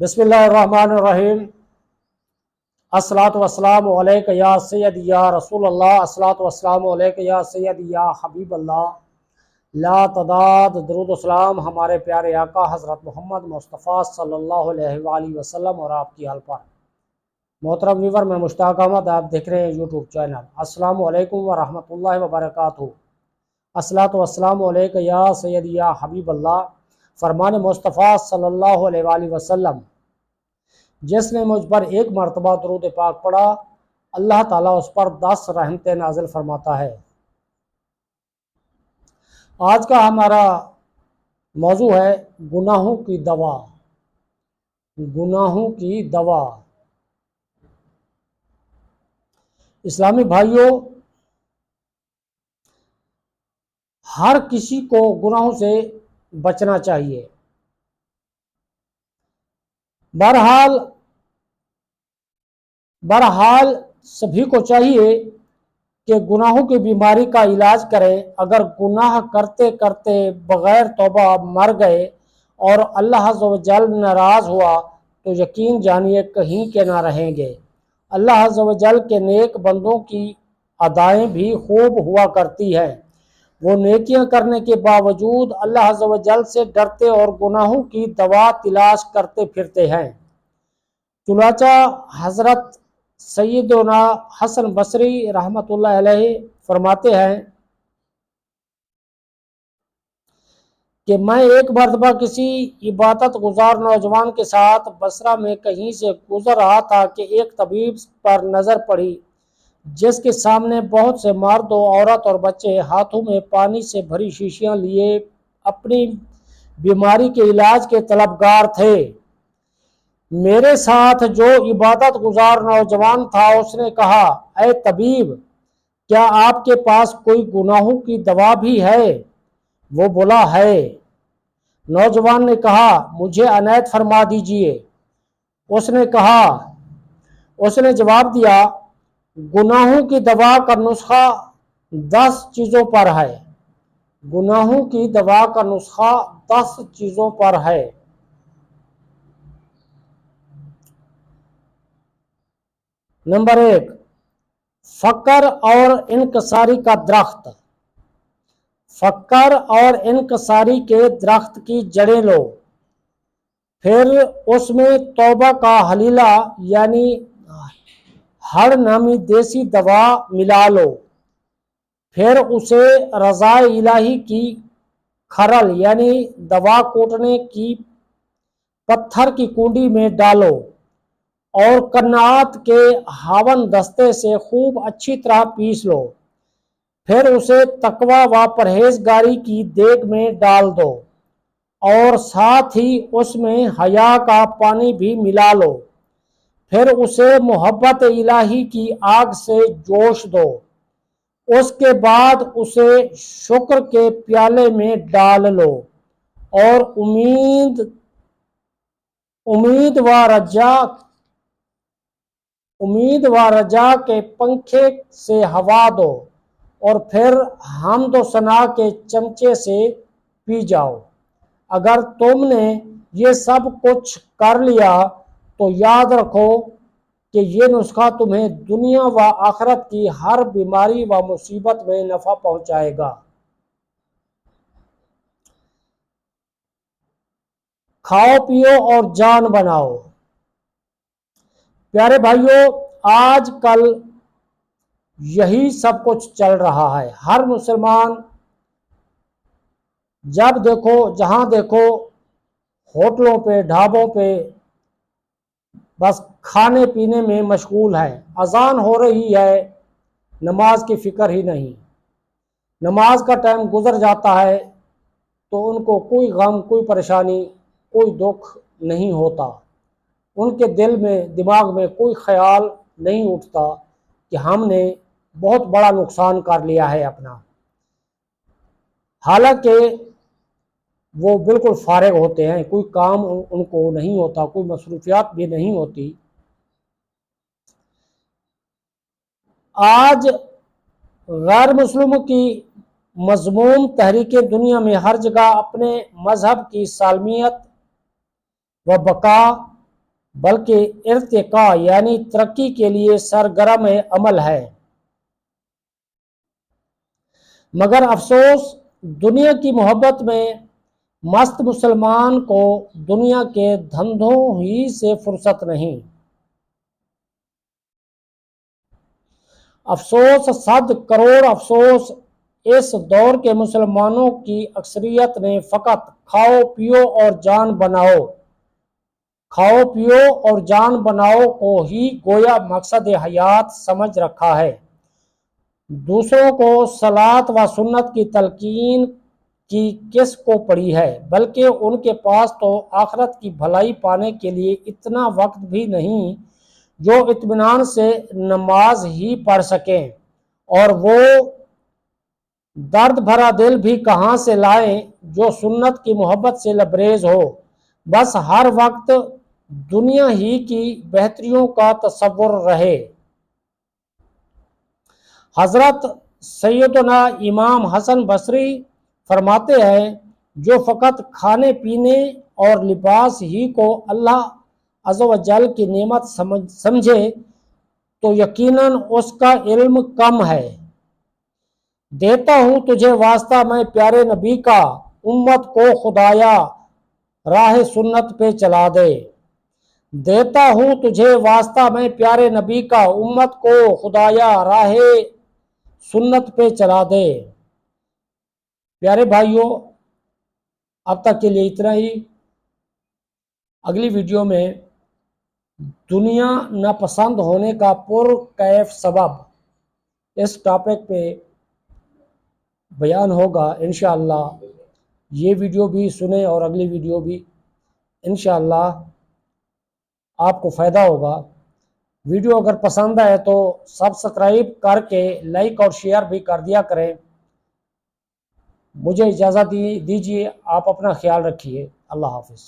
बिस्मिल्लाहिर्रहमानिर्रहीम। अस्सलातु वस्सलामु अलैका या सय्यद या रसूल अल्लाह, अस्सलातु वस्सलामु अलैका या सय्यद या हबीब अल्लाह। ला तदाद दरूद सलाम हमारे प्यारे आका हज़रत मोहम्मद मुस्तफ़ा सल्लल्लाहु अलैहि वसल्लम और आपकी आल पर। मोहतरम व्यूअर, मैं मुश्ताक अहमद, आप देख रहे हैं यूट्यूब चैनल। अस्सलामु अलैकुम व रहमतुल्लाहि व बरकातुहू। अस्सलातु वस्सलामु अलैका या सय्यद या हबीब अल्लाह। फरमान मुस्तफ़ा सल्लल्लाहु अलैहि वसल्लम, जिसने मुझ पर एक मरतबा दरूद पाक पढ़ा, अल्लाह ताला उस पर 10 रहमतें नाजिल फरमाता है। आज का हमारा मौजू है गुनाहों की दवा। गुनाहों की दवा। इस्लामी भाइयों, हर किसी को गुनाहों से बचना चाहिए। बहरहाल सभी को चाहिए कि गुनाहों की बीमारी का इलाज करें। अगर गुनाह करते करते बग़ैर तौबा मर गए और अल्लाह अज़्ज़ व जल नाराज़ हुआ तो यकीन जानिए कहीं के ना रहेंगे। अल्लाह अज़्ज़ व जल के नेक बंदों की अदाएँ भी खूब हुआ करती हैं। वो नेकियां करने के बावजूद अल्लाह अज़्ज़ व जल से डरते और गुनाहों की दवा तलाश करते फिरते हैं। चुनांचा हज़रत सैयदना हसन बसरी रहमतुल्लाह अलैहि फरमाते हैं कि मैं एक मरतबा किसी इबादत गुजार नौजवान के साथ बसरा में कहीं से गुजर रहा था कि एक तबीब पर नज़र पड़ी, जिसके सामने बहुत से मर्द औरत और बच्चे हाथों में पानी से भरी शीशियां लिए अपनी बीमारी के इलाज के तलबगार थे। मेरे साथ जो इबादत गुजार नौजवान था उसने कहा, ऐ तबीब, क्या आपके पास कोई गुनाहों की दवा भी है? वो बोला, है। नौजवान ने कहा, मुझे अनायत फरमा दीजिए। उसने जवाब दिया, गुनाहों की दवा का नुस्खा 10 चीज़ों पर है। गुनाहों की दवा का नुस्खा 10 चीज़ों पर है। नंबर 1, फकर और इनकसारी का दरख्त। फकर और इनकसारी के दरख्त की जड़ें लो, फिर उसमें तौबा का हलीला यानी हड़ नामी देसी दवा मिला लो, फिर उसे रज़ाए इलाही की खरल यानी दवा कूटने की पत्थर की कुंडी में डालो और कन्नात के हावन दस्ते से खूब अच्छी तरह पीस लो। फिर उसे तकवा व परहेजगारी की देग में डाल दो और साथ ही उसमें हया का पानी भी मिला लो। फिर उसे मोहब्बत इलाही की आग से जोश दो। उसके बाद उसे शुक्र के प्याले में डाल लो और उम्मीद व रजा के पंखे से हवा दो और फिर हमद व सना के चमचे से पी जाओ। अगर तुमने ये सब कुछ कर लिया तो याद रखो कि ये नुस्खा तुम्हें दुनिया व आखिरत की हर बीमारी व मुसीबत में नफ़ा पहुंचाएगा। खाओ पियो और जान बनाओ। प्यारे भाइयों, आजकल यही सब कुछ चल रहा है। हर मुसलमान जब देखो जहां देखो होटलों पे ढाबों पे बस खाने पीने में मशगूल है। अजान हो रही है, नमाज की फिक्र ही नहीं। नमाज का टाइम गुजर जाता है तो उनको कोई गम, कोई परेशानी, कोई दुख नहीं होता। उनके दिल में, दिमाग में कोई ख्याल नहीं उठता कि हमने बहुत बड़ा नुकसान कर लिया है अपना। हालांकि वो बिल्कुल फारिग होते हैं, कोई काम उनको नहीं होता, कोई मसरूफियात भी नहीं होती। आज गैर मुस्लिमों की मज़मूम तहरीकें दुनिया में हर जगह अपने मजहब की सालमियत व बका بلکہ ارتقاء یعنی ترقی کے لیے سرگرم عمل ہے۔ مگر افسوس، دنیا کی محبت میں مست مسلمان کو دنیا کے دھندوں ہی سے فرصت نہیں۔ افسوس، 100 کروڑ افسوس، اس دور کے مسلمانوں کی اکثریت نے فقط کھاؤ پیو اور جان بناؤ کو ہی گویا مقصد حیات سمجھ رکھا ہے۔ دوسروں کو صلاۃ و سنت کی تلقین کی کس کو پڑی ہے، بلکہ ان کے پاس تو آخرت کی بھلائی پانے کے لیے اتنا وقت بھی نہیں جو اطمینان سے نماز ہی پڑھ سکیں، اور وہ درد بھرا دل بھی کہاں سے لائیں جو سنت کی محبت سے لبریز ہو۔ بس ہر وقت دنیا ہی کی بہتریوں کا تصور رہے۔ حضرت سیدنا امام حسن بصری فرماتے ہیں، جو فقط کھانے پینے اور لباس ہی کو اللہ عز و جل کی نعمت سمجھے تو یقیناً اس کا علم کم ہے۔ دیتا ہوں تجھے واسطہ میں پیارے نبی کا، امت کو خدایا راہ سنت پہ چلا دے۔ دیتا ہوں تجھے واسطہ میں پیارے نبی کا، امت کو خدایا راہ سنت پہ چلا دے۔ پیارے بھائیوں، اب تک کے لیے اتنا ہی۔ اگلی ویڈیو میں دنیا ناپسند ہونے کا پرکیف سبب اس ٹاپک پہ بیان ہوگا انشاءاللہ۔ یہ ویڈیو بھی سنیں اور اگلی ویڈیو بھی، انشاءاللہ آپ کو فائدہ ہوگا۔ ویڈیو اگر پسند آئے تو سبسکرائب کر کے لائک اور شیئر بھی کر دیا کریں۔ مجھے اجازت دیجیے، آپ اپنا خیال رکھیے۔ اللہ حافظ۔